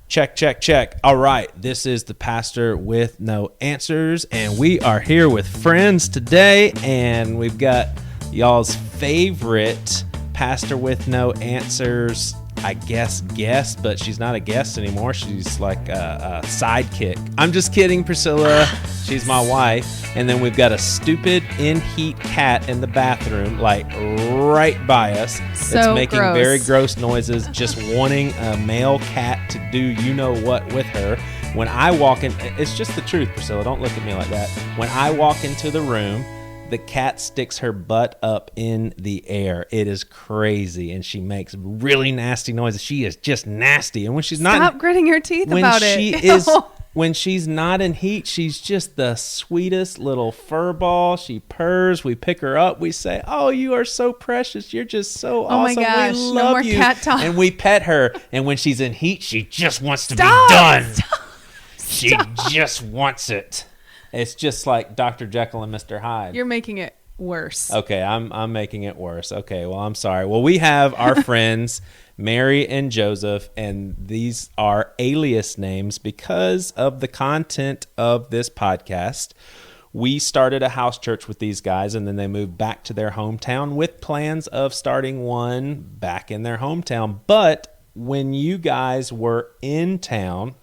Check, check, check. All right, this is the Pastor with No Answers, and we are here with friends today, and we've got y'all's favorite Pastor with No Answers, I guess, guest, but she's not a guest anymore. She's like a sidekick. I'm just kidding, Priscilla. She's my wife. And then we've got a stupid in-heat cat in the bathroom, like right by us. So it's making gross. very gross noises, just wanting a male cat to do you-know-what with her. When I walk in, it's just the truth, Priscilla. Don't look at me like that. When I walk into the room, the cat sticks her butt up in the air. It is crazy, and she makes really nasty noises. She is just nasty. And when she's not... Stop gritting your teeth about it. When she's not in heat, she's just the sweetest little fur ball. She purrs. We pick her up. We say, "Oh, you are so precious. You're just so awesome. My gosh. We love No more you." cat talk. And we pet her. And when she's in heat, she just wants to be Stop. done. Stop. She just wants it. It's just like Dr. Jekyll and Mr. Hyde. You're making it worse. Okay, I'm making it worse. Okay, well, I'm sorry. Well, we have our friends Mary and Joseph, and these are alias names because of the content of this podcast. We started a house church with these guys, and then they moved back to their hometown with plans of starting one back in their hometown. But when you guys were in town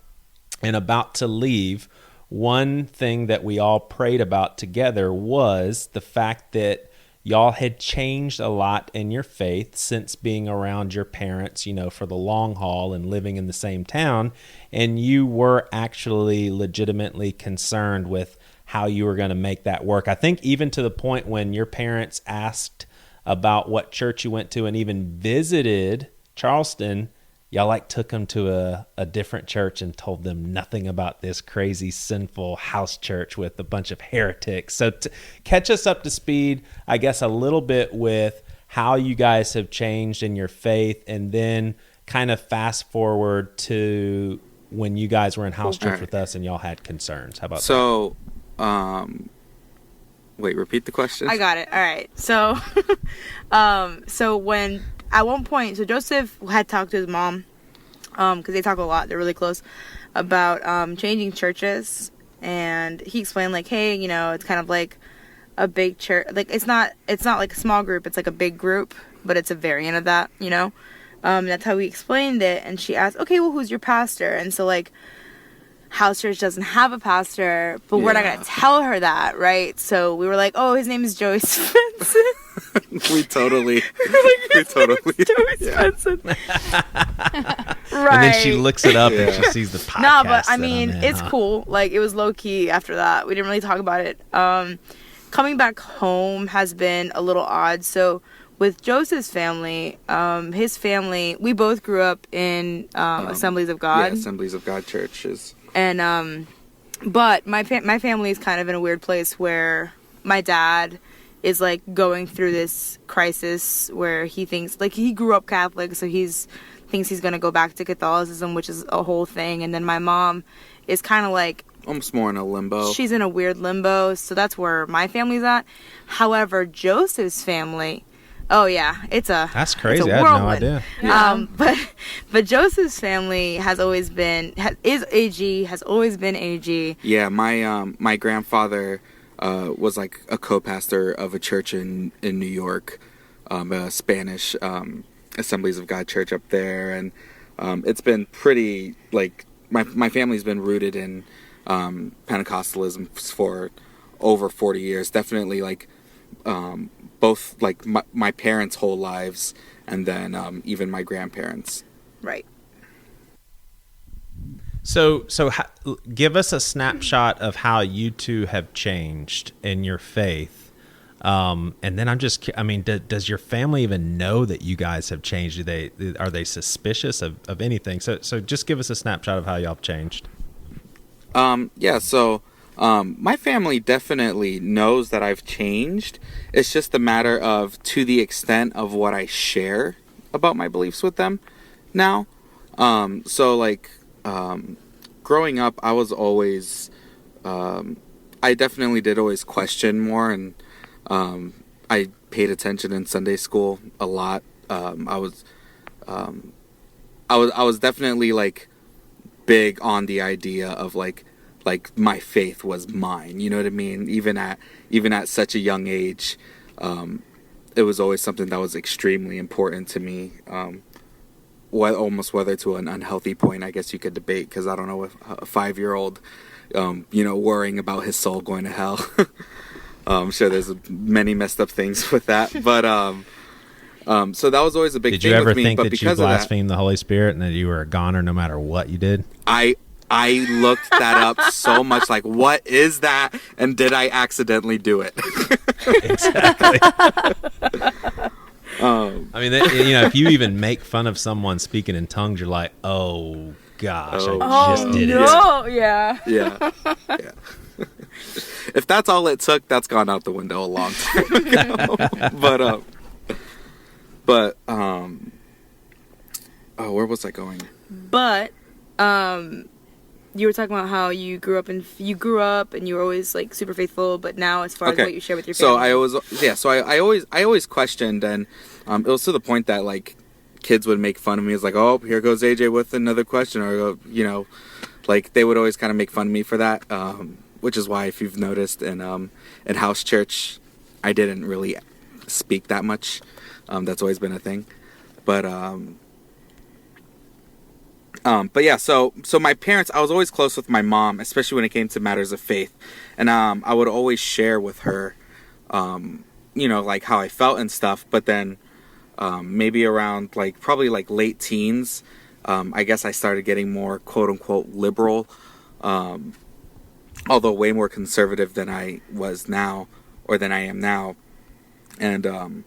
and about to leave, one thing that we all prayed about together was the fact that y'all had changed a lot in your faith since being around your parents, you know, for the long haul and living in the same town. And you were actually legitimately concerned with how you were going to make that work. I think even to the point when your parents asked about what church you went to and even visited Charleston, y'all like took them to a different church and told them nothing about this crazy, sinful house church with a bunch of heretics. So catch us up to speed, I guess, a little bit with how you guys have changed in your faith, and then kind of fast forward to when you guys were in house church with us and y'all had concerns. How about that? Wait, repeat the question. I got it. All right. So, so when... At one point, so Joseph had talked to his mom, because they talk a lot, they're really close, about changing churches, and he explained, like, hey, you know, it's kind of like a big church, like, it's not like a small group, it's like a big group, but it's a variant of that, you know, that's how we explained it. And she asked, okay, well, who's your pastor? And so, like, house church doesn't have a pastor, but we're not going to tell her that, right? So we were like, oh, his name is Joey Svensson. we totally Svensson. Right. And then she looks it up and she sees the podcast. No, but I mean, it's cool. Like, it was low key after that. We didn't really talk about it. Coming back home has been a little odd. So with Joseph's family, his family, we both grew up in Assemblies of God. Yeah, Assemblies of God churches. And but my family is kind of in a weird place where my dad is like going through this crisis where he thinks, like, he grew up Catholic, so thinks he's gonna go back to Catholicism, which is a whole thing. And then my mom is kind of like almost more in a limbo. She's in a weird limbo, so that's where my family's at. However, Joseph's family, oh yeah, that's crazy. It's a I had no whirlwind. idea. But Joseph's family has always been has always been AG. Yeah, my grandfather was like a co-pastor of a church in New York, a Spanish Assemblies of God church up there, and it's been pretty, like, my family's been rooted in Pentecostalism for over 40 years. Definitely, like, both, like, my parents' whole lives, and then even my grandparents. Right. So give us a snapshot of how you two have changed in your faith. And then does your family even know that you guys have changed? Are they suspicious of anything? So just give us a snapshot of how y'all have changed. So my family definitely knows that I've changed. It's just a matter of to the extent of what I share about my beliefs with them now. Growing up, I was always, I definitely did always question more, and I paid attention in Sunday school a lot. I was I was definitely like big on the idea of like my faith was mine. You know what I mean? Even at such a young age, it was always something that was extremely important to me. Almost whether to an unhealthy point, I guess you could debate, because I don't know if a 5-year-old, worrying about his soul going to hell. I'm sure there's many messed up things with that, but so that was always a big thing. Did you ever with me, think but that you blasphemed the Holy Spirit and that you were a goner no matter what you did? I looked that up so much, like, what is that? And did I accidentally do it? Exactly. I mean, if you even make fun of someone speaking in tongues, you're like, oh gosh, I just did it. Yeah. Yeah. If that's all it took, that's gone out the window a long time ago. But where was I going? But you were talking about how you grew up and you were always like super faithful, but now as far as what you share with your family. So I always questioned, and it was to the point that like kids would make fun of me. It's like, oh, here goes AJ with another question, or like they would always kind of make fun of me for that, which is why, if you've noticed, in house church, I didn't really speak that much. That's always been a thing, but yeah, so my parents, I was always close with my mom, especially when it came to matters of faith. And I would always share with her, like how I felt and stuff. But then maybe around probably late teens, I guess I started getting more quote unquote liberal, although way more conservative than I was now, or than I am now. And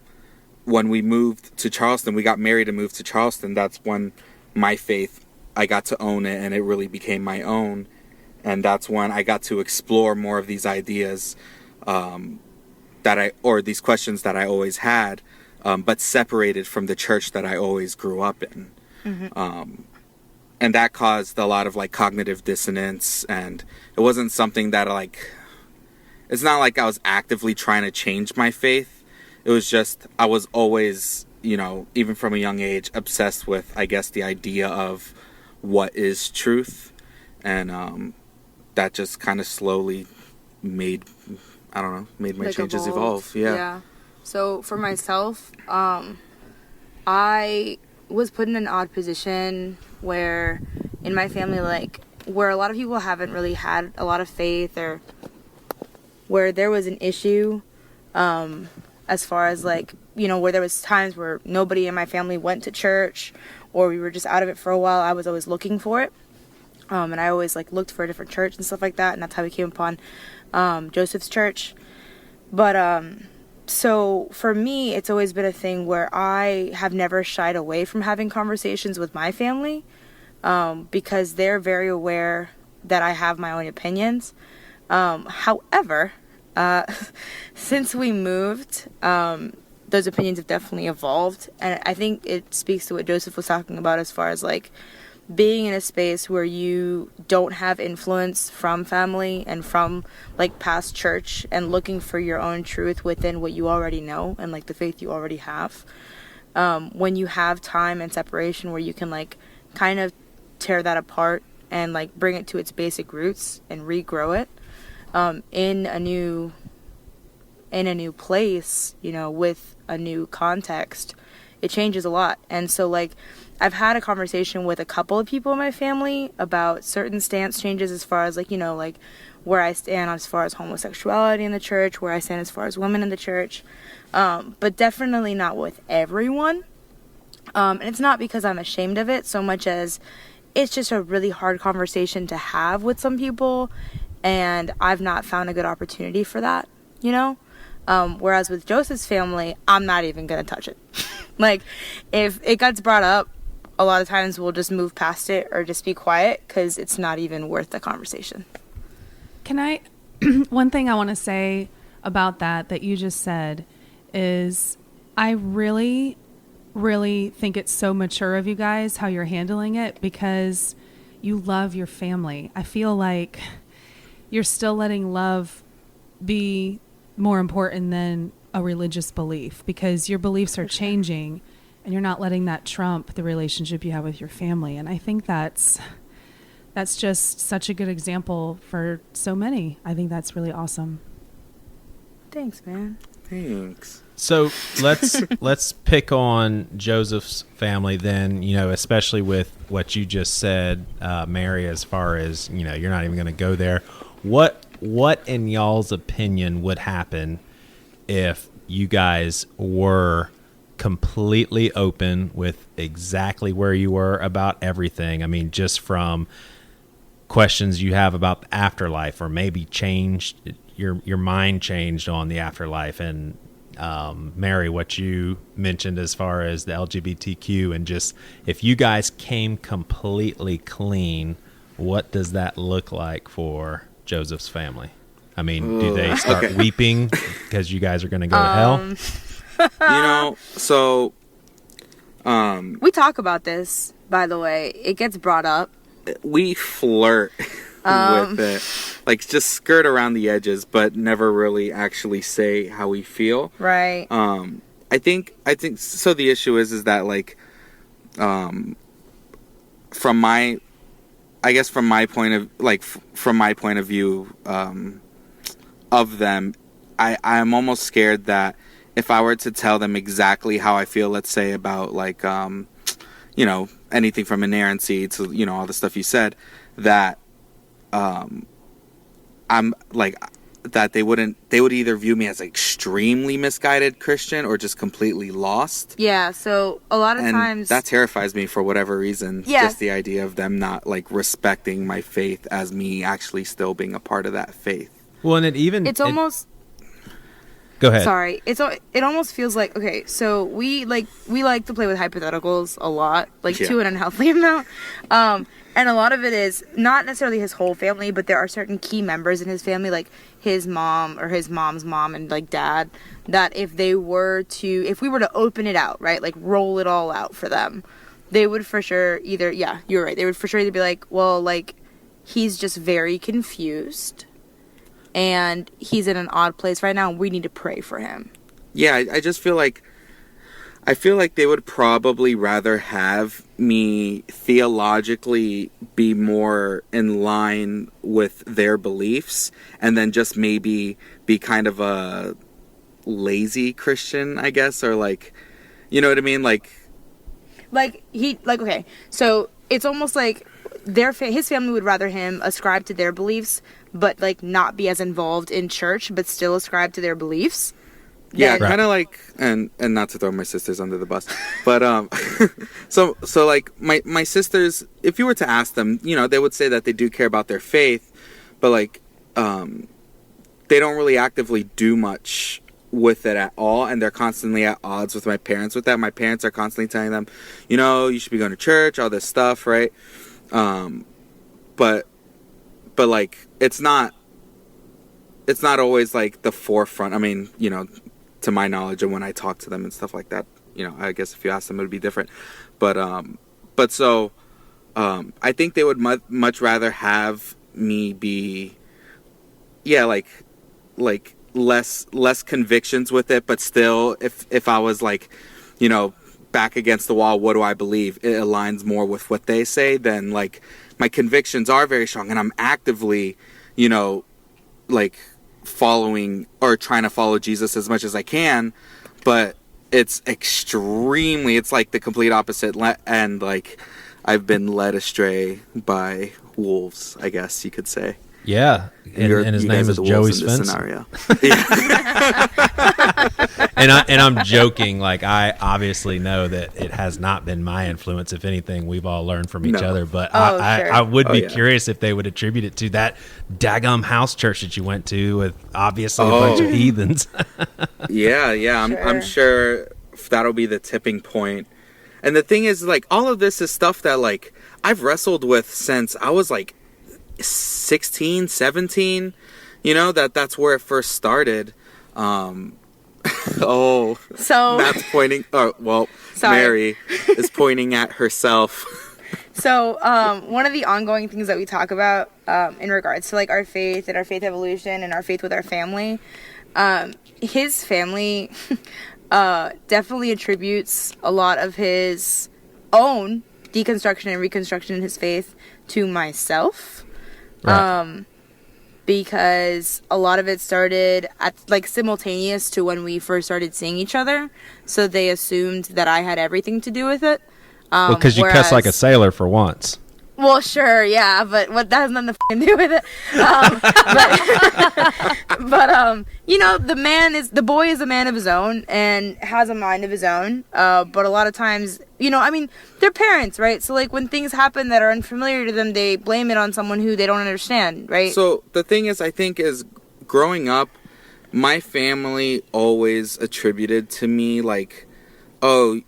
when we moved to Charleston, we got married and moved to Charleston. That's when my faith, I got to own it, and it really became my own. And that's when I got to explore more of these ideas or these questions that I always had, but separated from the church that I always grew up in. Mm-hmm. And that caused a lot of cognitive dissonance, and it wasn't something that it's not like I was actively trying to change my faith. It was just, I was always, even from a young age, obsessed with, I guess, the idea of what is truth. And that just kind of slowly made my changes evolve. Yeah. So for myself, I was put in an odd position where in my family, where a lot of people haven't really had a lot of faith, or where there was an issue, as far as where there was times where nobody in my family went to church, or we were just out of it for a while. I was always looking for it. And I always looked for a different church and stuff like that. And that's how we came upon Joseph's church. But so for me, it's always been a thing where I have never shied away from having conversations with my family, because they're very aware that I have my own opinions. However, since we moved, those opinions have definitely evolved. And I think it speaks to what Joseph was talking about as far as being in a space where you don't have influence from family and from past church, and looking for your own truth within what you already know and the faith you already have. When you have time and separation where you can kind of tear that apart and bring it to its basic roots and regrow it in a new place, with a new context, it changes a lot. And so I've had a conversation with a couple of people in my family about certain stance changes as far as where I stand as far as homosexuality in the church, where I stand as far as women in the church, but definitely not with everyone. And it's not because I'm ashamed of it so much as it's just a really hard conversation to have with some people, and I've not found a good opportunity for that, whereas with Joseph's family, I'm not even gonna touch it. If it gets brought up, a lot of times we'll just move past it or just be quiet, because it's not even worth the conversation. Can I, one thing I want to say about that you just said is I really, really think it's so mature of you guys how you're handling it, because you love your family. I feel like you're still letting love be more important than a religious belief, because your beliefs are changing and you're not letting that trump the relationship you have with your family. And I think that's just such a good example for so many. I think that's really awesome. Thanks, man. Thanks. So let's pick on Joseph's family then, especially with what you just said, Mary, as far as, you're not even going to go there. What in y'all's opinion would happen if you guys were completely open with exactly where you were about everything? I mean, just from questions you have about the afterlife, or maybe changed your mind changed on the afterlife, and Mary, what you mentioned as far as the LGBTQ, and just if you guys came completely clean, what does that look like for Joseph's family? I mean, do they start weeping because you guys are going to go to hell? So we talk about this, by the way. It gets brought up. We flirt with it, like just skirt around the edges, but never really actually say how we feel. Right. I think so. The issue is that, like, from my point of view, of them, I'm almost scared that if I were to tell them exactly how I feel, let's say about, like, anything from inerrancy to, all the stuff you said, that I'm like, that they would either view me as extremely misguided Christian or just completely lost. Yeah, so a lot of times that terrifies me for whatever reason. Yeah. Just the idea of them not, like, respecting my faith as me actually still being a part of that faith. Well, and almost go ahead. Sorry. It almost feels like, okay, so we like to play with hypotheticals a lot, like to an unhealthy amount. And a lot of it is not necessarily his whole family, but there are certain key members in his family, like his mom or his mom's mom and, like, dad, that if we were to open it out, right, like roll it all out for them, they would for sure you're right. They would for sure either be like, well, like, he's just very confused and he's in an odd place right now and we need to pray for him. Yeah, I just feel like they would probably rather have me theologically be more in line with their beliefs and then just maybe be kind of a lazy Christian, I guess, or, like, you know what I mean? Okay, so it's almost like his family would rather him ascribe to their beliefs, but, like, not be as involved in church, but still ascribe to their beliefs. Yeah, kind of like, and not to throw my sisters under the bus, but so like my sisters, if you were to ask them, they would say that they do care about their faith, but, like, they don't really actively do much with it at all, and they're constantly at odds with my parents with that. My parents are constantly telling them, you should be going to church, all this stuff, right? But like, it's not always, like, the forefront. I mean, to my knowledge, and when I talk to them and stuff like that, I guess if you ask them, it would be different. But so I think they would much rather have me be, like less convictions with it, but still, if I was, like, back against the wall, what do I believe? It aligns more with what they say, then, like, my convictions are very strong, and I'm actively, like, following or trying to follow Jesus as much as I can, but it's like the complete opposite, and, like, I've been led astray by wolves, I guess you could say. Yeah, and his name is Joey Spencer. and I'm joking. Like, I obviously know that it has not been my influence. If anything, we've all learned from each other. But I would be curious if they would attribute it to that daggum house church that you went to with obviously a bunch of heathens. Yeah. I'm sure that'll be the tipping point. And the thing is, like, all of this is stuff that, like, I've wrestled with since I was, like, 16, 17, that's where it first started. So Matt's pointing. Oh, well, sorry. Mary is pointing at herself. So one of the ongoing things that we talk about in regards to, like, our faith and our faith evolution and our faith with our family, his family, definitely attributes a lot of his own deconstruction and reconstruction in his faith to myself. Right. Because a lot of it started at like simultaneous to when we first started seeing each other, so they assumed that I had everything to do with it. Well, because you cuss like a sailor for once. Well, sure, yeah, but what that has nothing to do with it. But you know, the boy is a man of his own and has a mind of his own. But a lot of times, you know, I mean, they're parents, right? So like when things happen that are unfamiliar to them, they blame it on someone who they don't understand, right? So the thing is, I think, is growing up, my family always attributed to me like, oh,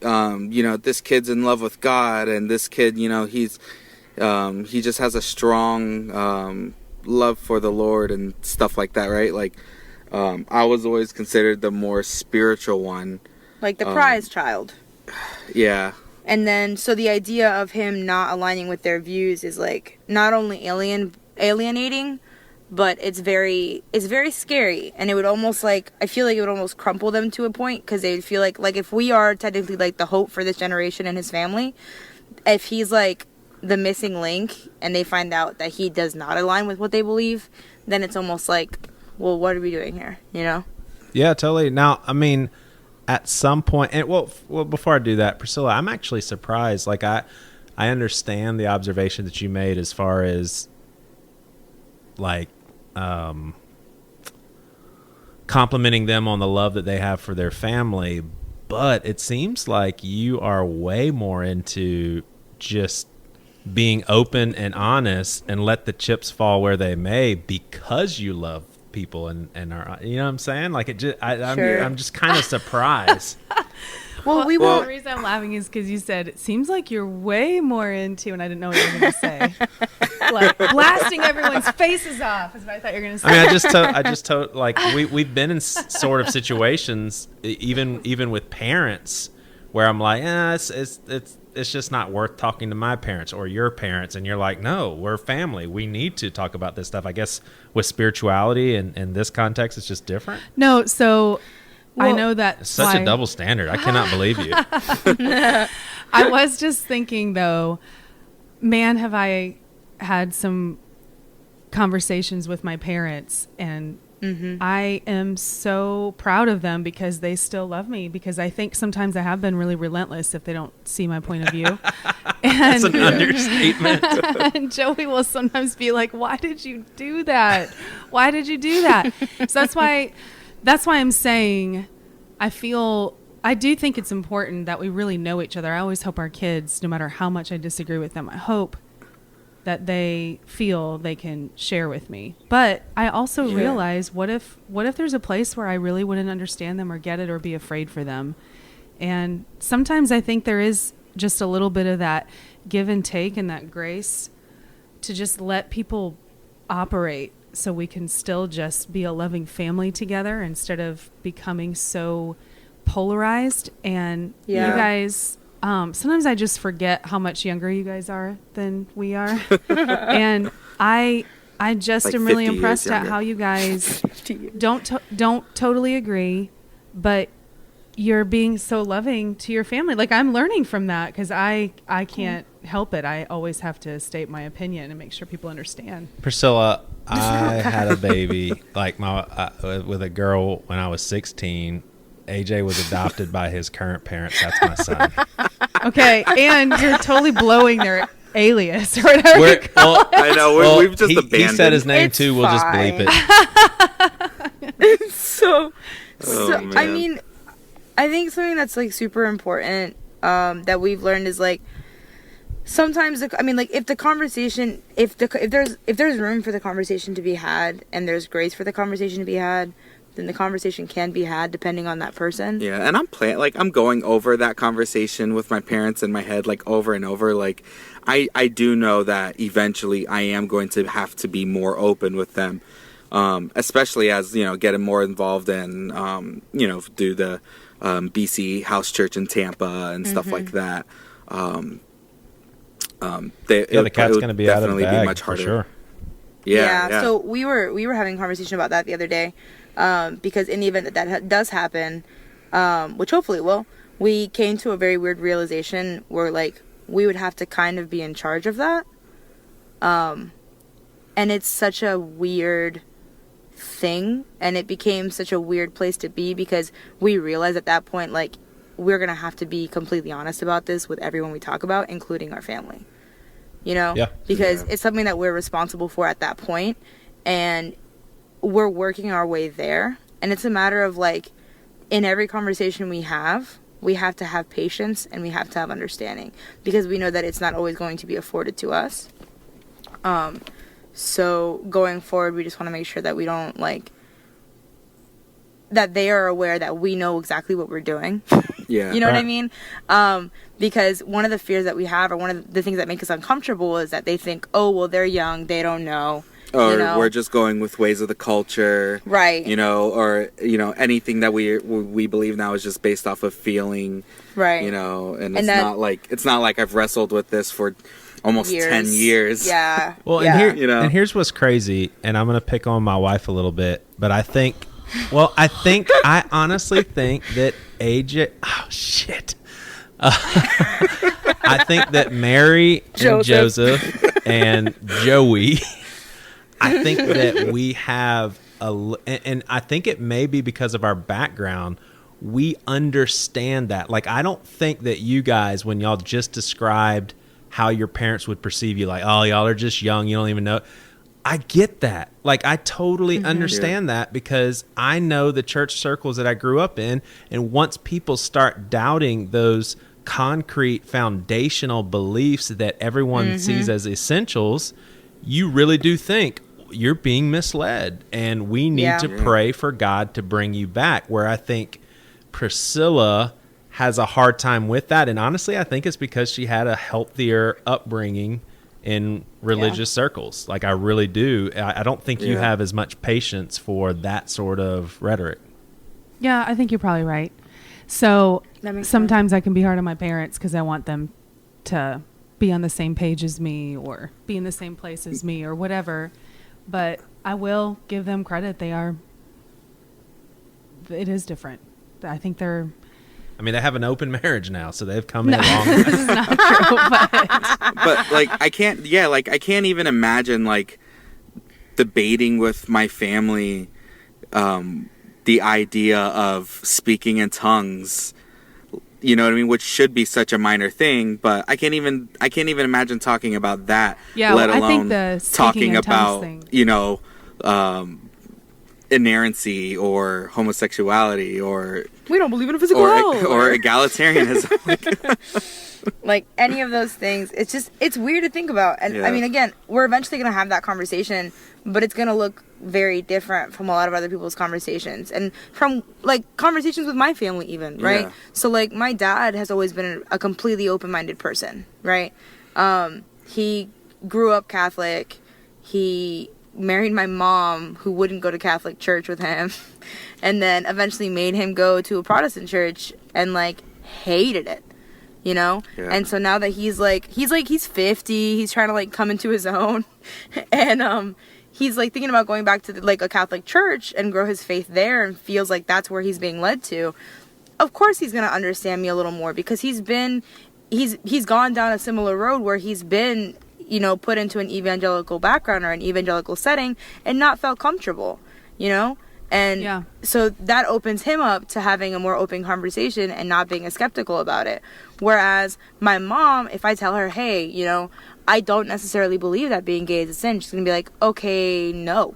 you know, this kid's in love with God, and this kid, you know, he just has a strong love for the Lord and stuff like that, right? Like, I was always considered the more spiritual one. Like the prize child. Yeah. And then, so the idea of him not aligning with their views is like not only alienating, but it's very scary. And it would almost like, I feel like it would almost crumple them to a point, because they'd feel like if we are technically like the hope for this generation and his family, if he's like the missing link and they find out that he does not align with what they believe, then it's almost like, well, what are we doing here, you know? Yeah, totally. Now, I mean, at some point, and well, before I do that, Priscilla, I'm actually surprised. Like, I understand the observation that you made as far as like complimenting them on the love that they have for their family, but it seems like you are way more into just being open and honest and let the chips fall where they may, because you love people and are, you know what I'm saying? Like, it just, Sure. I'm just kind of surprised. Well, the reason I'm laughing is because you said it seems like you're way more into, and I didn't know what you were going to say. Like blasting everyone's faces off is what I thought you were going to say. I mean, I just told like we've been in sort of situations, even with parents, where I'm like, it's just not worth talking to my parents or your parents, and you're like, no, we're family. We need to talk about this stuff. I guess with spirituality and in this context, it's just different. No, so. Well, I know that it's such a double standard. I cannot believe you. I was just thinking, though, man, have I had some conversations with my parents, and I am so proud of them because they still love me, because I think sometimes I have been really relentless if they don't see my point of view. And, That's an understatement. and Joey will sometimes be like, why did you do that? Why did you do that? So that's why I'm saying I do think it's important that we really know each other. I always hope our kids, no matter how much I disagree with them, I hope that they feel they can share with me. But I also realize, what if there's a place where I really wouldn't understand them or get it or be afraid for them? And sometimes I think there is just a little bit of that give and take and that grace to just let people operate, so we can still just be a loving family together instead of becoming so polarized. And you guys, sometimes I just forget how much younger you guys are than we are. And I just like am really impressed at how you guys don't totally agree, but you're being so loving to your family. Like, I'm learning from that, because I can't help it. I always have to state my opinion and make sure people understand. Priscilla, I had a baby like with a girl when I was 16. AJ was adopted by his current parents. That's my son. Okay, and you're totally blowing their alias or whatever. I know. We've just abandoned. He said his name too. We'll just bleep it. So man. I mean, I think something that's like super important that we've learned is like, sometimes, if the conversation, if there's room for the conversation to be had and there's grace for the conversation to be had, then the conversation can be had depending on that person. Yeah, and I'm going over that conversation with my parents in my head, like, over and over. Like, I do know that eventually I am going to have to be more open with them, especially as, you know, getting more involved in, you know, do the BC house church in Tampa and stuff like that. The cat's going to be out of the bag, be much harder. For sure. Yeah. So we were having a conversation about that the other day, because in the event that does happen, which hopefully it will, we came to a very weird realization where, like, we would have to kind of be in charge of that. And it's such a weird thing, and it became such a weird place to be, because we realized at that point, like, we're gonna have to be completely honest about this with everyone we talk about, including our family, you know? Yeah. Because it's something that we're responsible for at that point, and we're working our way there. And it's a matter of, like, in every conversation we have to have patience, and we have to have understanding, because we know that it's not always going to be afforded to us. So going forward, we just want to make sure that we don't, like, that they are aware that we know exactly what we're doing. Yeah. You know what I mean? Because one of the fears that we have, or one of the things that make us uncomfortable, is that they think, oh, well, they're young, they don't know. Or you know? we're just going with ways of the culture. Right. You know, or, you know, anything that we believe now is just based off of feeling. Right. You know, and And it's not like I've wrestled with this for almost 10 years. Yeah. Well, yeah. and You know? and here's what's crazy, and I'm going to pick on my wife a little bit, but I honestly think that AJ, oh shit. I think that Mary and Joseph and Joey, I think that we have and I think it may be because of our background, we understand that. Like, I don't think that you guys, when y'all just described how your parents would perceive you, like, oh, y'all are just young, you don't even know. I get that. Like, I totally understand that, because I know the church circles that I grew up in, and once people start doubting those concrete foundational beliefs that everyone sees as essentials, you really do think you're being misled, and we need to pray for God to bring you back. Where I think Priscilla has a hard time with that, and honestly, I think it's because she had a healthier upbringing in religious circles. Like, I really do. I don't think you have as much patience for that sort of rhetoric. Yeah, I think you're probably right. So sometimes sense. I can be hard on my parents because I want them to be on the same page as me, or be in the same place as me, or whatever. But I will give them credit. It is different. I think they're... I mean, they have an open marriage now, so they've come in a long this is not true, But, like, I can't even imagine, like, debating with my family the idea of speaking in tongues, you know what I mean, which should be such a minor thing, but I can't even imagine talking about that, let alone I think the talking in tongues about thing. You know, inerrancy or homosexuality, or We don't believe in a physical hell. or egalitarianism. Like, any of those things, it's weird to think about. And I mean, again, we're eventually going to have that conversation, but it's going to look very different from a lot of other people's conversations, and from, like, conversations with my family even, right? So, like, my dad has always been a completely open-minded person, right? He grew up Catholic. He married my mom, who wouldn't go to Catholic church with him, and then eventually made him go to a Protestant church, and, like, hated it. You know? Yeah. And so now that he's 50, he's trying to, like, come into his own. And he's, like, thinking about going back to, like, a Catholic church and grow his faith there, and feels like that's where he's being led to. Of course he's going to understand me a little more, because he's gone down a similar road where he's been, you know, put into an evangelical background or an evangelical setting and not felt comfortable, you know? And so that opens him up to having a more open conversation and not being as skeptical about it. Whereas my mom, if I tell her, hey, you know, I don't necessarily believe that being gay is a sin, she's going to be like, okay, no.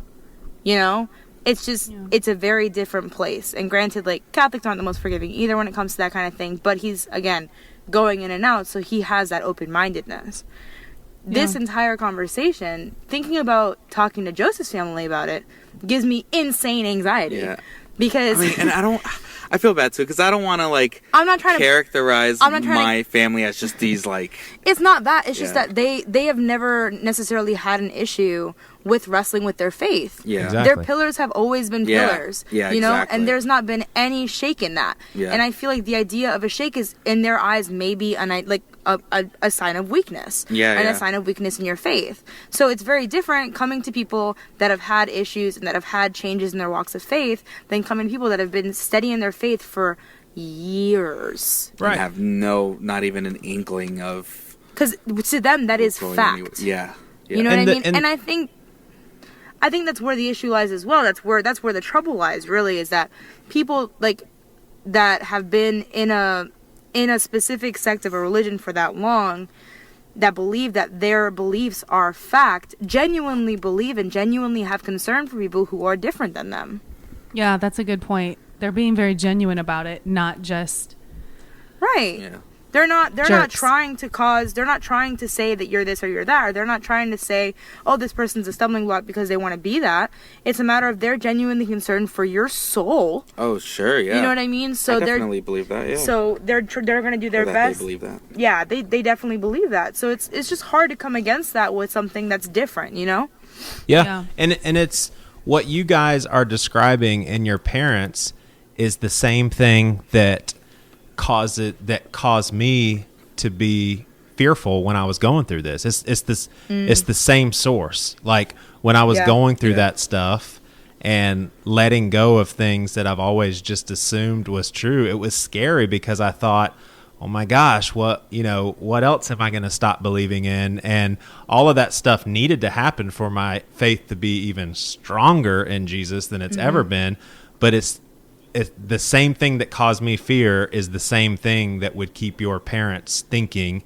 You know? It's just, it's a very different place. And granted, like, Catholics aren't the most forgiving either when it comes to that kind of thing. But he's, again, going in and out, so he has that open-mindedness. This entire conversation, thinking about talking to Joseph's family about it, gives me insane anxiety. Yeah. Because... I mean, and I feel bad, too, because I don't want to, like, characterize my family as just these, like... It's not that. It's just that they have never necessarily had an issue with wrestling with their faith. Yeah. Exactly. Their pillars have always been pillars. Yeah, you know? Exactly. And there's not been any shake in that. Yeah. And I feel like the idea of a shake is, in their eyes, maybe a sign of weakness. And a sign of weakness in your faith. So it's very different coming to people that have had issues and that have had changes in their walks of faith than coming to people that have been steady in their faith for years. And have not even an inkling of. Because to them, that is fact. Yeah. You know what I mean? And I think that's where the issue lies as well. That's where the trouble lies, really, is that people like that have been in a specific sect of a religion for that long, that believe that their beliefs are fact, genuinely believe and genuinely have concern for people who are different than them. Yeah, that's a good point. They're being very genuine about it, not just right. Yeah. They're not trying to say that you're this or you're that, or they're not trying to say, oh, this person's a stumbling block because they want to be that. It's a matter of they're genuinely concerned for your soul. Oh, sure, yeah. You know what I mean? So I definitely believe that, yeah. So they're going to do their best. They believe that. Yeah, they definitely believe that. So it's just hard to come against that with something that's different, you know? Yeah. And it's what you guys are describing in your parents is the same thing that caused me to be fearful when I was going through this. It's the same source. Like when I was going through that stuff and letting go of things that I've always just assumed was true, it was scary because I thought, oh my gosh, what else am I going to stop believing in? And all of that stuff needed to happen for my faith to be even stronger in Jesus than it's ever been. But it's the same thing that caused me fear is the same thing that would keep your parents thinking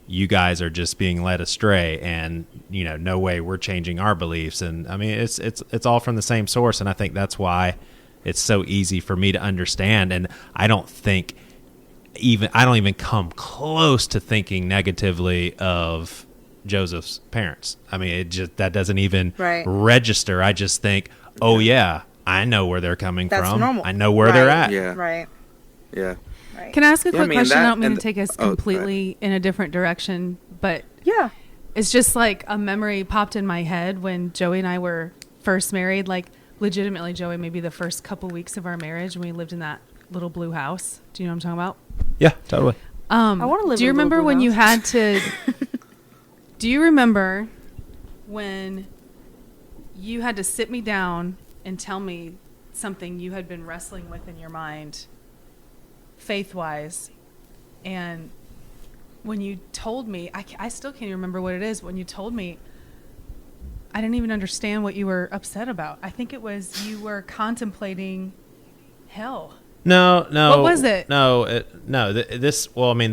you guys are just being led astray and, no way we're changing our beliefs. And I mean, it's all from the same source. And I think that's why it's so easy for me to understand. And I don't even come close to thinking negatively of Joseph's parents. I mean, that doesn't even register. I just think, oh yeah, I know where they're coming from. Normal. I know where they're at. Yeah. Right. Yeah. Right. Can I ask a quick question? I don't mean to take us completely in a different direction, but it's just like a memory popped in my head when Joey and I were first married. Like legitimately, Joey, maybe the first couple weeks of our marriage when we lived in that little blue house. Do you know what I'm talking about? Yeah, totally. I want to live. Do you remember when you had to? Do you remember when you had to sit me down and tell me something you had been wrestling with in your mind, faith-wise, and when you told me, I still can't even remember what it is. When you told me, I didn't even understand what you were upset about. I think it was you were contemplating hell. No. What was it?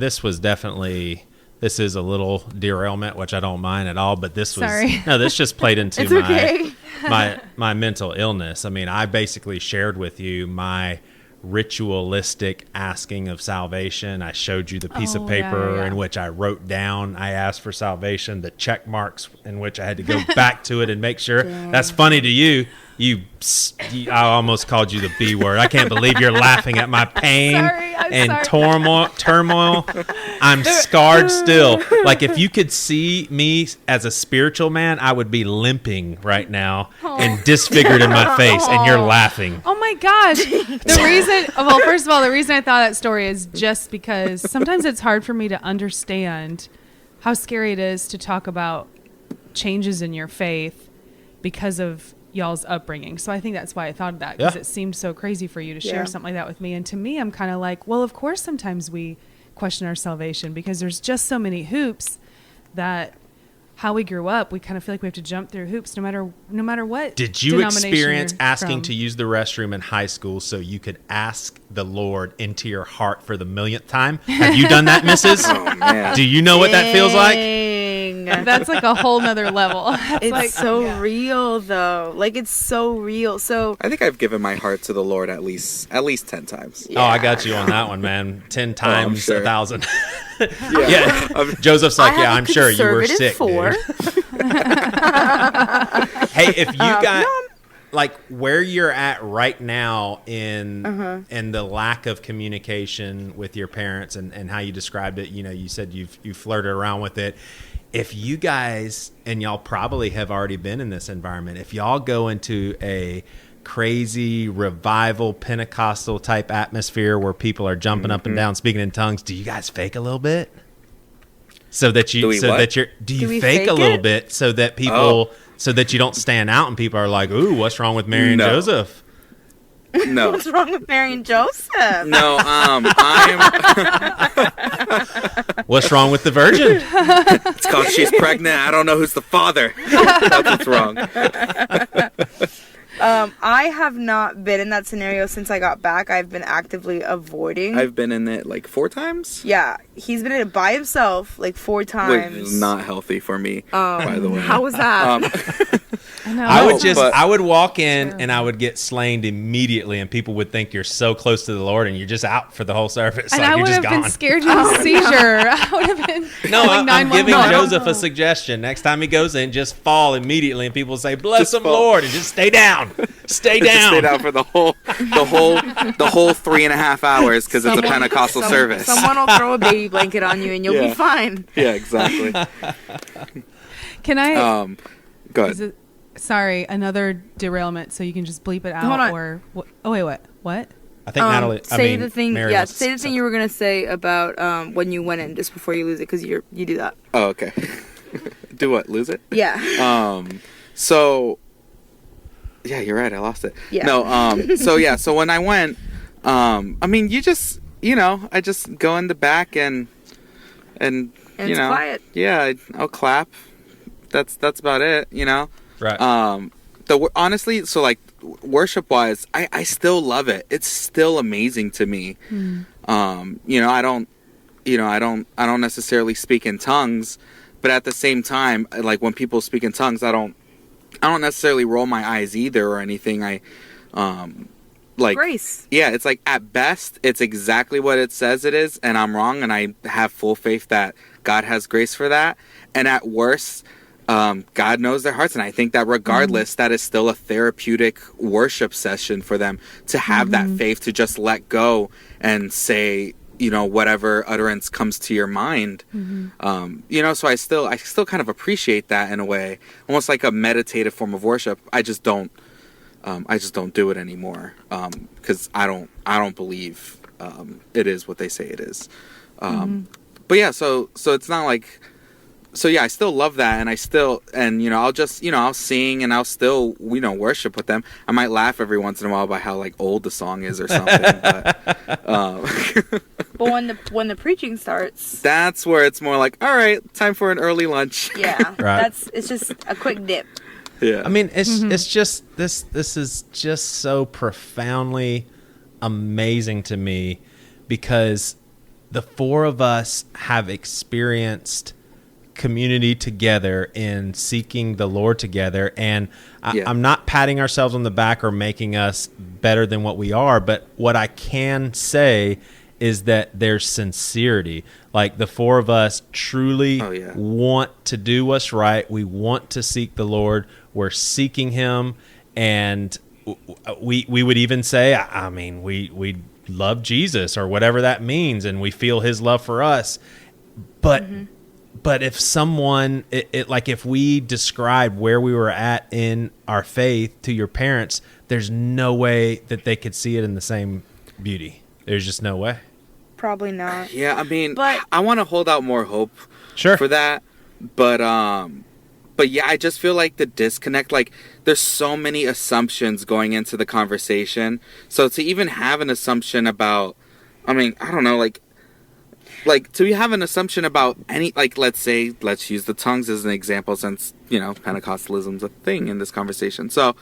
This was definitely. This is a little derailment, which I don't mind at all. But this just played into my mental illness. I mean, I basically shared with you my ritualistic asking of salvation. I showed you the piece of paper in which I wrote down I asked for salvation, the check marks in which I had to go back to it and make sure. That's funny to you. I almost called you the B word. I can't believe you're laughing at my pain and turmoil. I'm scarred still. Like if you could see me as a spiritual man, I would be limping right now and disfigured in my face, and you're laughing. Oh my gosh. First of all, the reason I thought that story is just because sometimes it's hard for me to understand how scary it is to talk about changes in your faith because of y'all's upbringing. So I think that's why I thought of that, because it seemed so crazy for you to share something like that with me. And to me, I'm kind of like, well, of course sometimes we question our salvation because there's just so many hoops that how we grew up, we kind of feel like we have to jump through hoops no matter what. Did you experience asking to use the restroom in high school so you could ask the Lord into your heart for the millionth time? Have you done that, Mrs.? Oh, man. Do you know what that feels like? That's like a whole nother level. It's real though. Like it's so real. So I think I've given my heart to the Lord at least 10 times. Yeah. Oh, I got you on that one, man. 10 times, sure. 1,000. Joseph's like, I'm sure you were sick, dude. Hey, if you got like where you're at right now in the lack of communication with your parents and how you described it, you said you flirted around with it. If you guys, and y'all probably have already been in this environment, if y'all go into a crazy revival Pentecostal type atmosphere where people are jumping up and down speaking in tongues, do you guys fake a little bit? So that you fake a little bit so that people so that you don't stand out and people are like, ooh, what's wrong with Mary and Joseph? No. What's wrong with marrying Joseph? No, I'm. What's wrong with the virgin? It's called she's pregnant. I don't know who's the father. That's what's wrong. I have not been in that scenario since I got back. I've been actively avoiding. I've been in it like 4 times. Yeah, he's been in it by himself like 4 times. Which is not healthy for me, by the way. How was that? I know. I would walk in and I would get slain immediately, and people would think you're so close to the Lord and you're just out for the whole service. And like I you're would just have gone. been scared to have a seizure. I would have been. No, calling I'm giving 911. Joseph a suggestion. Next time he goes in, just fall immediately, and people say, "Bless Just him, fall. Lord," and just stay down. Stay Just down. stay down for the whole 3.5 hours because it's a Pentecostal service. Someone will throw a baby blanket on you and you'll be fine. Yeah, exactly. Can I? Go ahead. Is it, sorry, another derailment. So you can just bleep it out. Hold on. Or oh wait, what? What? I think Natalie. Say the thing. Mary Yeah, wants to say the thing you were gonna say about when you went in, just before you lose it, because you do that. Oh, okay. Do what? Lose it? Yeah. So. Yeah, you're right. I lost it. Yeah. No. So when I went, I mean, I just go in the back and you it's know, quiet. yeah, I'll clap. That's about it. You know. Right. Honestly, so like worship wise, I still love it. It's still amazing to me. You know, I don't necessarily speak in tongues, but at the same time, like when people speak in tongues, I don't necessarily roll my eyes either or anything. I like Grace. Yeah, it's like at best it's exactly what it says it is, and I'm wrong, and I have full faith that God has grace for that. And at worst, God knows their hearts, and I think that regardless, that is still a therapeutic worship session for them to have that faith to just let go and say, you know, whatever utterance comes to your mind. You know, so I still kind of appreciate that in a way, almost like a meditative form of worship. I just don't do it anymore because I don't believe it is what they say it is. But yeah, so it's not like. So yeah, I still love that, and you know, I'll sing and I'll still, you know, worship with them. I might laugh every once in a while about how like old the song is or something. But when the preaching starts, that's where it's more like, all right, time for an early lunch. yeah, Right. it's just a quick dip. Yeah. I mean, it's just this is just so profoundly amazing to me because the 4 of us have experienced community together in seeking the Lord together, and I'm not patting ourselves on the back or making us better than what we are, but what I can say is that there's sincerity. Like the 4 of us truly want to do what's right. We want to seek the Lord. We're seeking Him, and we would even say, I mean, we love Jesus or whatever that means, and we feel His love for us. But but if someone, like if we described where we were at in our faith to your parents, there's no way that they could see it in the same beauty. There's just no way. Probably not. Yeah, I mean, But- I want to hold out more hope Sure. for that, but yeah, I just feel like the disconnect, like there's so many assumptions going into the conversation. So to even have an assumption about, I mean, I don't know, like to have an assumption about any, like, let's use the tongues as an example, since, you know, Pentecostalism's a thing in this conversation. So,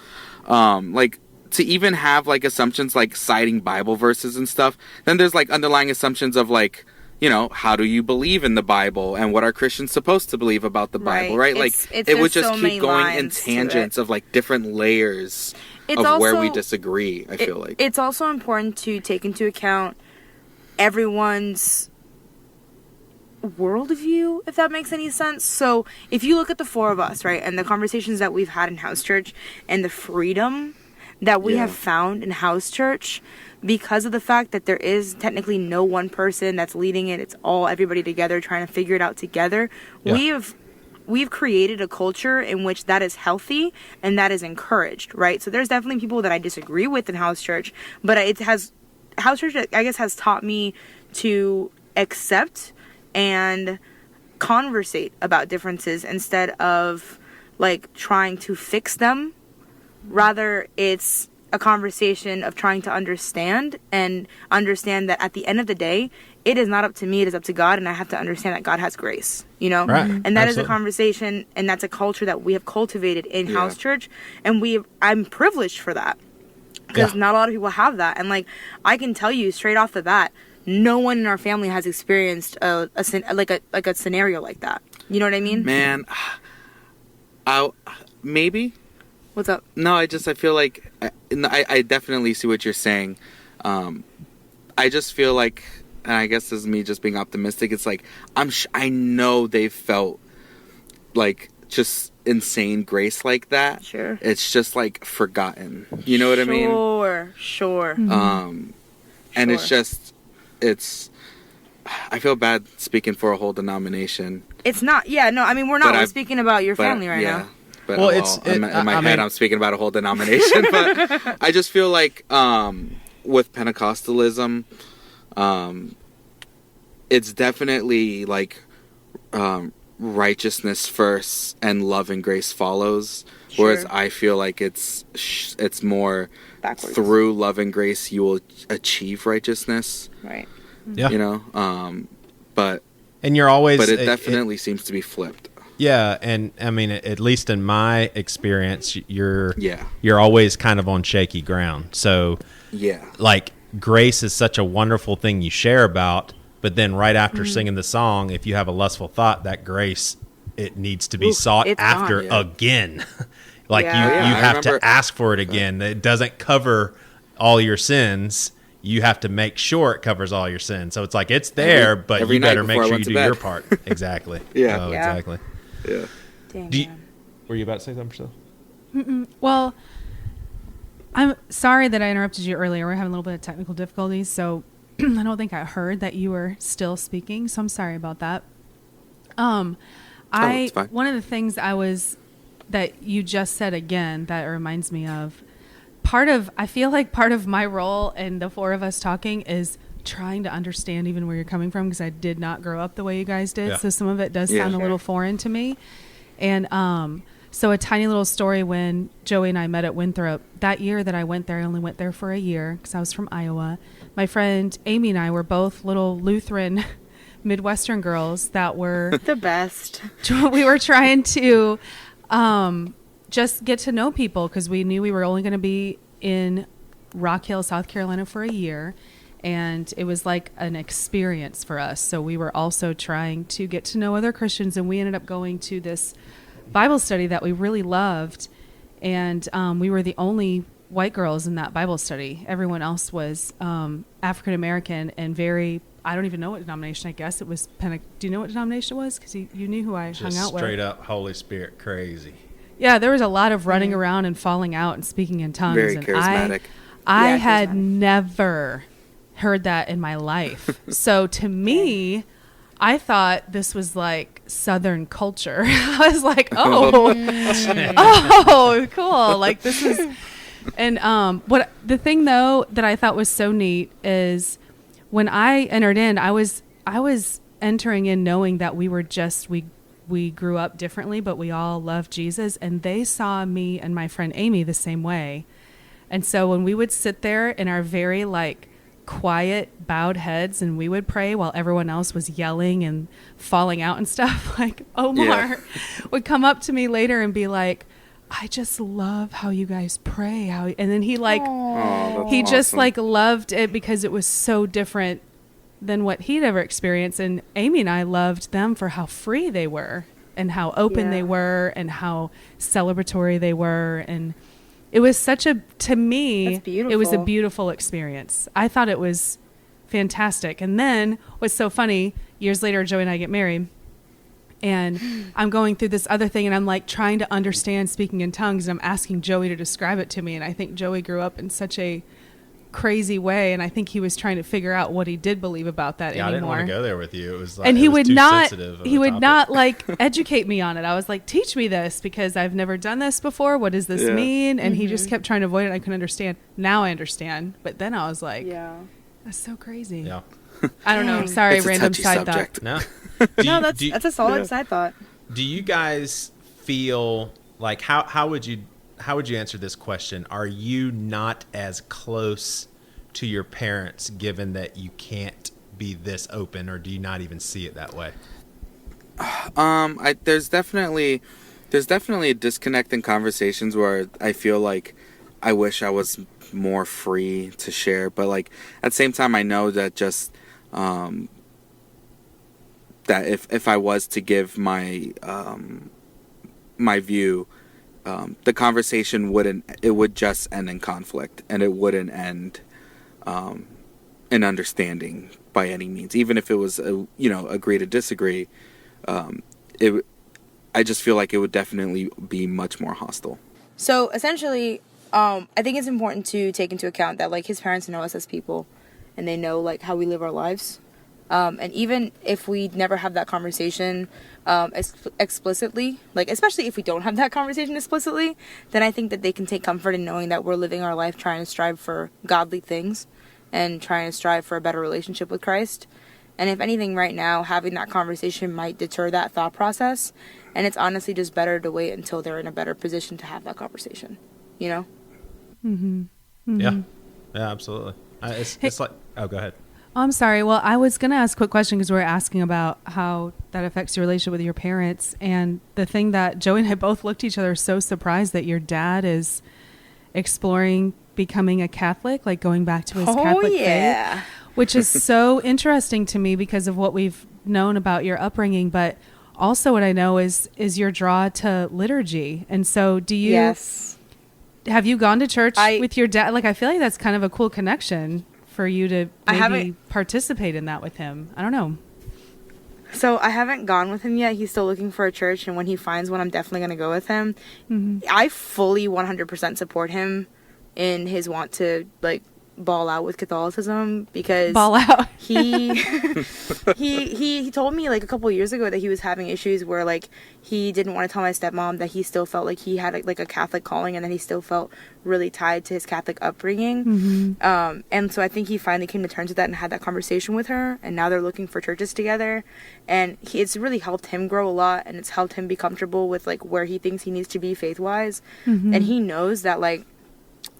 like, to even have, like, assumptions, like, citing Bible verses and stuff, then there's, like, underlying assumptions of, like, you know, how do you believe in the Bible, and what are Christians supposed to believe about the Bible, right? Like, it would just keep going in tangents of, like, different layers of where we disagree, I feel like. It's also important to take into account everyone's worldview, if that makes any sense. So if you look at the 4 of us, right, and the conversations that we've had in house church and the freedom that we have found in house church, because of the fact that there is technically no one person that's leading it, it's all everybody together trying to figure it out together. We've created a culture in which that is healthy and that is encouraged, right? So there's definitely people that I disagree with in house church, but house church, I guess, has taught me to accept and conversate about differences instead of like trying to fix them. Rather, it's a conversation of trying to understand that at the end of the day, it is not up to me, it is up to God, and I have to understand that God has grace, you know? Right. And that is a conversation, and that's a culture that we have cultivated in house church, and I'm privileged for that, because not a lot of people have that. And like, I can tell you straight off the bat, no one in our family has experienced a scenario like that. You know what I mean? Man, maybe. What's up? No, I feel like I definitely see what you're saying. I just feel like, and I guess this is me just being optimistic. It's like I know they've felt like just insane grace like that. Sure. It's just like forgotten. You know what I mean? Sure. And it's. I feel bad speaking for a whole denomination. It's not. Yeah. No. I mean, we're not. We're speaking about your family right now. But in my head, I'm speaking about a whole denomination. But I just feel like with Pentecostalism, it's definitely like righteousness first and love and grace follows. Sure. Whereas I feel like it's more backwards. Through love and grace you will achieve righteousness. Right. Yeah. You know, but it definitely seems to be flipped. Yeah, and I mean, at least in my experience, you're always kind of on shaky ground. So, like, grace is such a wonderful thing you share about, but then right after singing the song, if you have a lustful thought, that grace, it needs to be sought after again. Like, you have to ask for it again. It doesn't cover all your sins. You have to make sure it covers all your sins. So it's like, it's there, but you better make sure you do your part. Exactly. Exactly. Yeah. Dang, were you about to say something, Priscilla? Well, I'm sorry that I interrupted you earlier. We're having a little bit of technical difficulties, so I don't think I heard that you were still speaking, so I'm sorry about that. It's fine. One of the things that you just said again that reminds me of, I feel like part of my role in the four of us talking is trying to understand even where you're coming from, because I did not grow up the way you guys did. So some of it does sound a little foreign to me. And so a tiny little story, when Joey and I met at Winthrop, that year that I went there, I only went there for a year because I was from Iowa. My friend Amy and I were both little Lutheran Midwestern girls that were the best. We were trying to just get to know people, because we knew we were only going to be in Rock Hill, South Carolina for a year. And it was like an experience for us. So we were also trying to get to know other Christians, and we ended up going to this Bible study that we really loved. And we were the only white girls in that Bible study. Everyone else was African American and very, I don't even know what denomination. I guess it was do you know what denomination it was? Because you knew who I hung out with. Straight up Holy Spirit crazy. Yeah, there was a lot of running around and falling out and speaking in tongues. Very and charismatic. I had never heard that in my life. So to me, I thought this was like Southern culture. I was like, oh, cool. Like, this is, and what the thing though that I thought was so neat is when I entered in, I was entering in knowing that we grew up differently, but we all loved Jesus, and they saw me and my friend Amy the same way. And so when we would sit there in our very like quiet bowed heads and we would pray while everyone else was yelling and falling out and stuff, like Omar would come up to me later and be like, I just love how you guys pray. And then he like, he just like loved it because it was so different than what he'd ever experienced. And Amy and I loved them for how free they were and how open they were and how celebratory they were. And it was to me, it was a beautiful experience. I thought it was fantastic. And then what's so funny, years later, Joey and I get married, and I'm going through this other thing, and I'm like trying to understand speaking in tongues, and I'm asking Joey to describe it to me. And I think Joey grew up in such a crazy way, and I think he was trying to figure out what he did believe about that anymore. I didn't want to go there with you. It was like, and he would not topic. like educate me on it. I was like, teach me this because I've never done this before. What does this mean? And he just kept trying to avoid it. I couldn't understand. Now I understand, but then I was like, that's so crazy. Yeah. I don't know. Sorry, it's random side subject. thought. No. That's a solid side thought. Do you guys feel like how would you how would you answer this question? Are you not as close to your parents given that you can't be this open, or do you not even see it that way? There's definitely a disconnect in conversations where I feel like I wish I was more free to share, but like at the same time I know that just that if I was to give my my view, the conversation would just end in conflict, and it wouldn't end in understanding by any means, even if it was agree to disagree. I just feel like it would definitely be much more hostile. So essentially, I think it's important to take into account that like his parents know us as people, and they know like how we live our lives. And even if we never have that conversation explicitly, like especially if we don't have that conversation explicitly, then I think that they can take comfort in knowing that we're living our life trying to strive for godly things and trying to strive for a better relationship with Christ. And if anything, right now, having that conversation might deter that thought process. And it's honestly just better to wait until they're in a better position to have that conversation, you know? Mm-hmm. Mm-hmm. Yeah, absolutely. It's like, oh, go ahead. I'm sorry. Well, I was going to ask a quick question because we were asking about how that affects your relationship with your parents. And the thing that Joey and I both looked at each other so surprised that your dad is exploring becoming a Catholic, like going back to his Catholic faith, which is so interesting to me because of what we've known about your upbringing. But also what I know is your draw to liturgy. And so do you, have you gone to church with your dad? Like, I feel like that's kind of a cool connection for you to maybe participate in that with him. I don't know. So I haven't gone with him yet. He's still looking for a church, and when he finds one, I'm definitely going to go with him. Mm-hmm. I fully 100% support him in his want to like ball out with Catholicism, because ball out. he told me like a couple of years ago that he was having issues where like he didn't want to tell my stepmom that he still felt like he had like a Catholic calling, and that he still felt really tied to his Catholic upbringing. Mm-hmm. And so I think he finally came to terms with that and had that conversation with her, and now they're looking for churches together, and it's really helped him grow a lot, and it's helped him be comfortable with like where he thinks he needs to be faith-wise. Mm-hmm. And he knows that like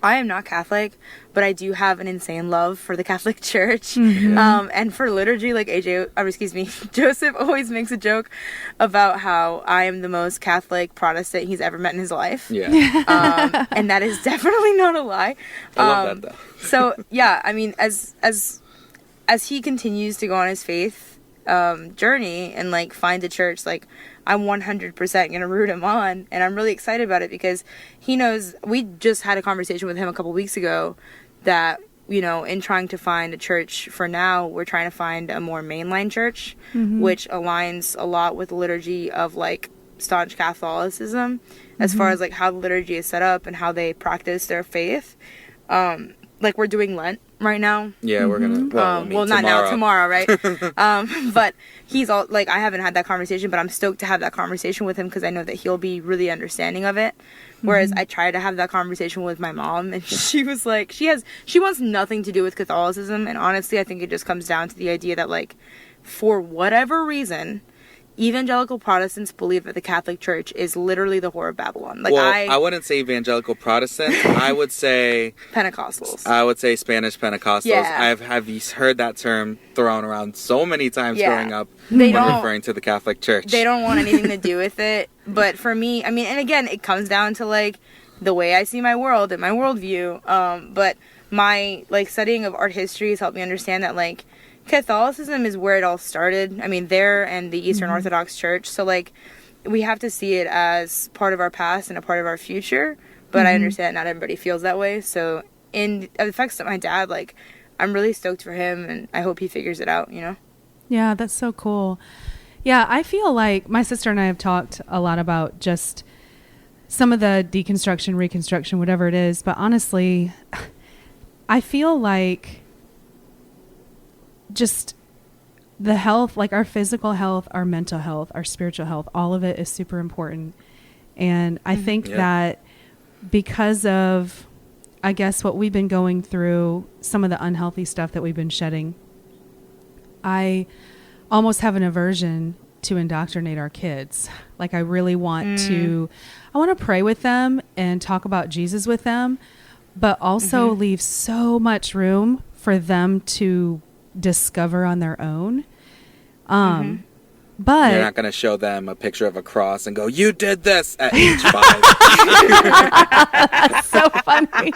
I am not Catholic, but I do have an insane love for the Catholic Church. Mm-hmm. And for liturgy. Like Joseph always makes a joke about how I am the most Catholic Protestant he's ever met in his life. Yeah. And that is definitely not a lie. I love that though. So yeah, I mean, as he continues to go on his faith journey and like find a church, like I'm 100% going to root him on, and I'm really excited about it because he knows. We just had a conversation with him a couple weeks ago that, you know, in trying to find a church for now, we're trying to find a more mainline church, mm-hmm. which aligns a lot with the liturgy of like staunch Catholicism, as mm-hmm. far as like how the liturgy is set up and how they practice their faith. Like we're doing Lent right now. Yeah, we're gonna. Well, not now, tomorrow, right? But he's all like, I haven't had that conversation, but I'm stoked to have that conversation with him because I know that he'll be really understanding of it. Whereas I tried to have that conversation with my mom, and she was like, she wants nothing to do with Catholicism, and honestly, I think it just comes down to the idea that like, for whatever reason, evangelical Protestants believe that the Catholic Church is literally the whore of Babylon. Like, well, I wouldn't say evangelical Protestants. I would say Pentecostals. I would say Spanish Pentecostals. Yeah. I've heard that term thrown around so many times growing up when referring to the Catholic Church. They don't want anything to do with it. But for me, I mean, and again, it comes down to like the way I see my world and my worldview. But my like studying of art history has helped me understand that like Catholicism is where it all started. I mean, there and the Eastern Orthodox Church. So, like, we have to see it as part of our past and a part of our future. But I understand not everybody feels that way. So, in it affects my dad, like, I'm really stoked for him, and I hope he figures it out, you know? Yeah, that's so cool. Yeah, I feel like my sister and I have talked a lot about just some of the deconstruction, reconstruction, whatever it is. But honestly, I feel like just the health, like our physical health, our mental health, our spiritual health, all of it is super important. And I think that because of, I guess, what we've been going through, some of the unhealthy stuff that we've been shedding, I almost have an aversion to indoctrinate our kids. Like I really want to pray with them and talk about Jesus with them, but also leave so much room for them to discover on their own. But you're not going to show them a picture of a cross and go, "You did this" at age 5. That's so funny.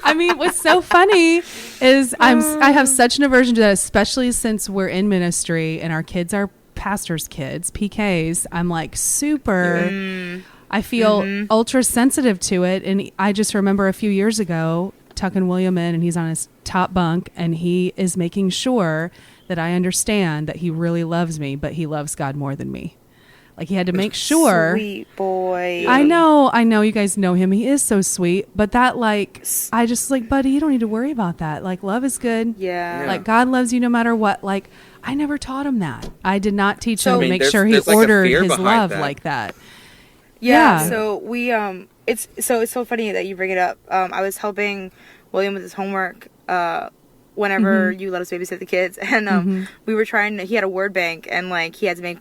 I mean, what's so funny is I have such an aversion to that, especially since we're in ministry and our kids are pastors' kids, PKs. I'm like super. I feel ultra sensitive to it, and I just remember a few years ago tucking William in, and he's on his top bunk, and he is making sure that I understand that he really loves me, but he loves God more than me. Like he had to make sure. Sweet boy. I know you guys know him. He is so sweet, but that like, I just like, buddy, you don't need to worry about that. Like love is good. Yeah. Like God loves you no matter what. Like I never taught him that. I did not teach him to make sure he there's like a ordered fear his behind love that. like that. Yeah. So we it's so funny that you bring it up. I was helping William with his homework whenever you let us babysit the kids, and we were trying to, he had a word bank, and like he had a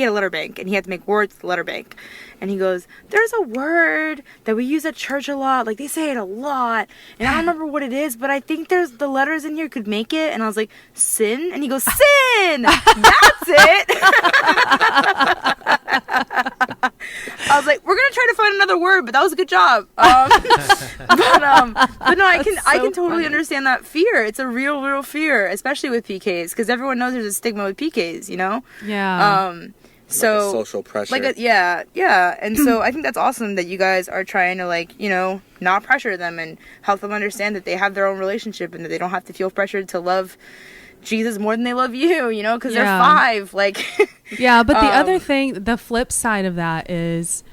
letter bank, and he had to make words to the letter bank, and he goes, "There's a word that we use at church a lot, like they say it a lot, and I don't remember what it is, but I think there's the letters in here could make it." And I was like, "Sin?" And he goes, "Sin, that's it." I was like, "We're gonna try to find another word, but that was a good job." But no, I can totally understand that fear. It's a real fear, especially with PKs, because everyone knows there's a stigma with PKs, you know? Yeah. So like social pressure. Yeah. And so I think that's awesome that you guys are trying to, like, you know, not pressure them and help them understand that they have their own relationship and that they don't have to feel pressured to love Jesus more than they love you, you know, because they're 5. Like, yeah. But the other thing, the flip side of that is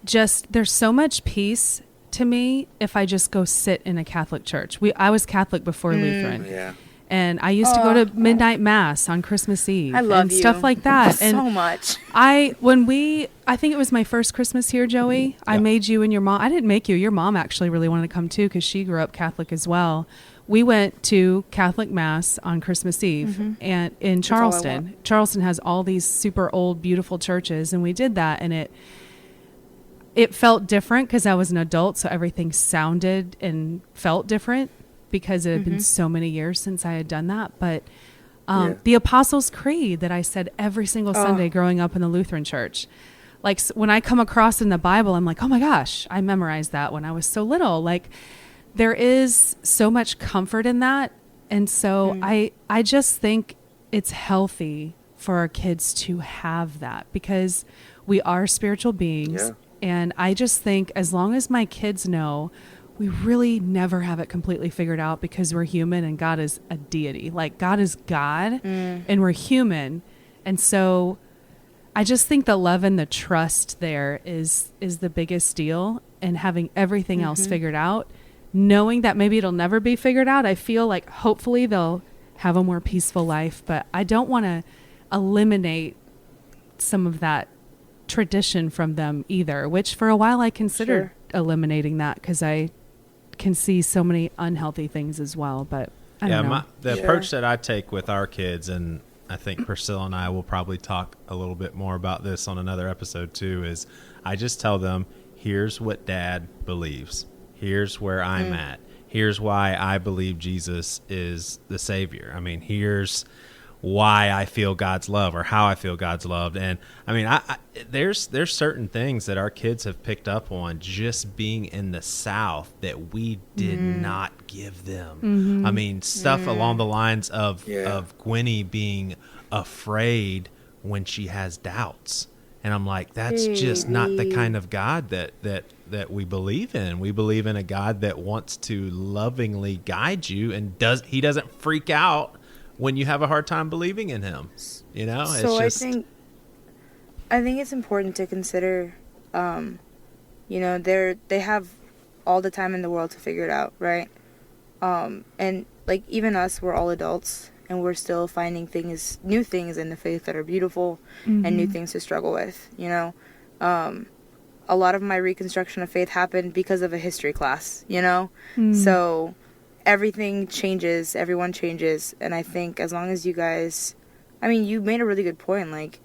just there's so much peace to me if I just go sit in a Catholic church. I was Catholic before Lutheran. Yeah. And I used to go to midnight mass on Christmas Eve. I love and you. stuff like that. And so much. I think it was my first Christmas here, Joey. I made you and your mom. I didn't make you. Your mom actually really wanted to come too because she grew up Catholic as well. We went to Catholic mass on Christmas Eve and in Charleston. Charleston has all these super old, beautiful churches, and we did that, and it felt different because I was an adult, so everything sounded and felt different because it had been so many years since I had done that. But the Apostles' Creed that I said every single Sunday growing up in the Lutheran church, like when I come across in the Bible, I'm like, oh my gosh, I memorized that when I was so little. Like there is so much comfort in that. And so I just think it's healthy for our kids to have that because we are spiritual beings. Yeah. And I just think as long as my kids know, we really never have it completely figured out because we're human and God is a deity. Like God is God and we're human. And so I just think the love and the trust there is the biggest deal, and having everything else figured out, knowing that maybe it'll never be figured out. I feel like hopefully they'll have a more peaceful life, but I don't want to eliminate some of that tradition from them either, which for a while I considered eliminating that because I can see so many unhealthy things as well. But I don't know. The approach that I take with our kids, and I think Priscilla and I will probably talk a little bit more about this on another episode too, is I just tell them, here's what Dad believes. Here's where I'm at. Here's why I believe Jesus is the Savior. I mean, here's why I feel God's love or how I feel God's loved. And I mean, there's certain things that our kids have picked up on just being in the South that we did not give them. I mean, stuff along the lines of Gwenny being afraid when she has doubts. And I'm like, that's just not the kind of God that we believe in. We believe in a God that wants to lovingly guide you, and he doesn't freak out when you have a hard time believing in him. You know, so it's just, I think it's important to consider, you know, they have all the time in the world to figure it out, right? And like even us, we're all adults, and we're still finding new things in the faith that are beautiful and new things to struggle with, you know. A lot of my reconstruction of faith happened because of a history class, you know. So everything changes, everyone changes, and I think as long as you guys, I mean, you made a really good point, like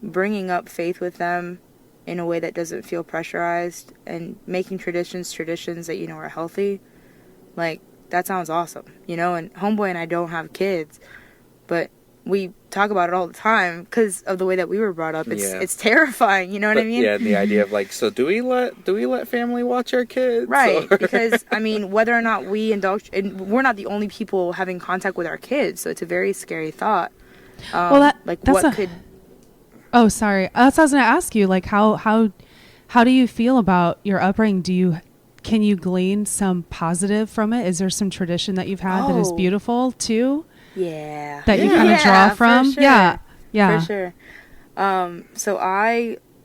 bringing up faith with them in a way that doesn't feel pressurized and making traditions that, you know, are healthy. Like, that sounds awesome, you know? And Homeboy and I don't have kids, but we talk about it all the time because of the way that we were brought up. It's terrifying, you know what I mean? Yeah, and the idea of like, so do we let family watch our kids? Right, Or? because I mean, whether or not we indulge, and we're not the only people having contact with our kids, so it's a very scary thought. Well, could? Oh, sorry. That's what I was going to ask you. Like, how do you feel about your upbringing? Can you glean some positive from it? Is there some tradition that you've had that is beautiful too? Yeah. That you kind of draw from? For sure. Yeah. For sure. So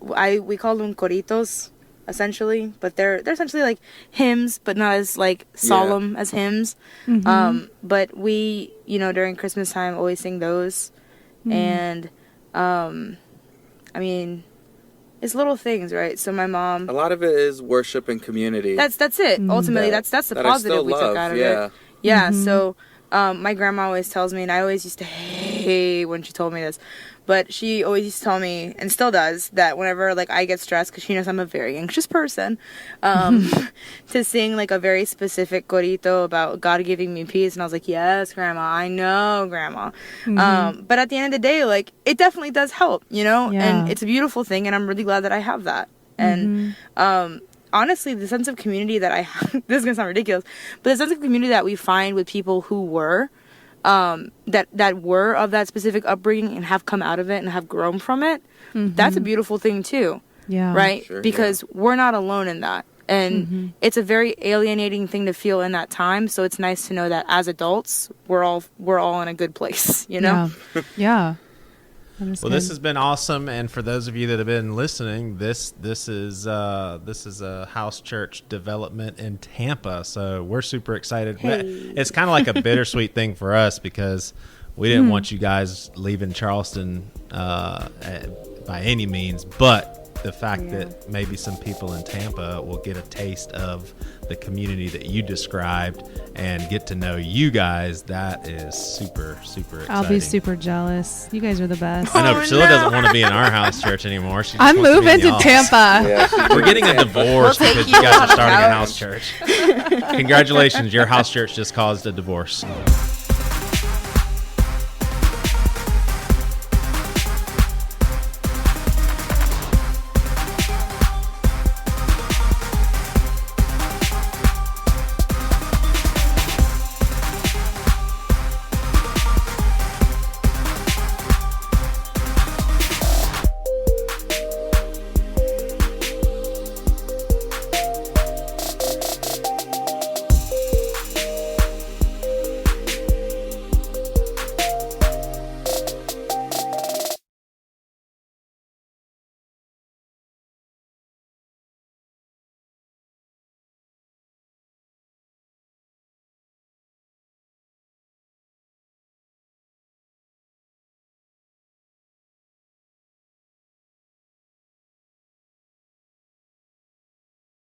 we call them coritos, essentially, but they're essentially like hymns, but not as like solemn as hymns. Mm-hmm. But we, you know, during Christmas time always sing those. And I mean, it's little things, right? So my mom, a lot of it is worship and community. That's it. Ultimately, that's the positive we took out of it. Yeah. Mm-hmm. So my grandma always tells me, and I always used to hate when she told me this, but she always used to tell me, and still does, that whenever like I get stressed, because she knows I'm a very anxious person, to sing like a very specific corito about God giving me peace. And I was like, yes, Grandma, I know, Grandma. Mm-hmm. But at the end of the day, like, it definitely does help, you know? Yeah. And it's a beautiful thing, and I'm really glad that I have that. And honestly, the sense of community that I have, this is going to sound ridiculous, but the sense of community that we find with people who were, that were of that specific upbringing and have come out of it and have grown from it, that's a beautiful thing too. Yeah. Right? Sure, because we're not alone in that. And it's a very alienating thing to feel in that time. So it's nice to know that as adults, we're all in a good place, you know? Yeah. Well, this has been awesome, and for those of you that have been listening, this is a house church development in Tampa, so we're super excited. Hey. It's kind of like a bittersweet thing for us because we didn't want you guys leaving Charleston by any means, but the fact that maybe some people in Tampa will get a taste of the community that you described and get to know you guys, that is super, super exciting. I'll be super jealous. You guys are the best. I know Priscilla doesn't want to be in our house church anymore. She just I'm wants to be in moving the to office. Tampa. We're getting a divorce We'll take because you you guys on are starting a couch. house church. Congratulations, your house church just caused a divorce.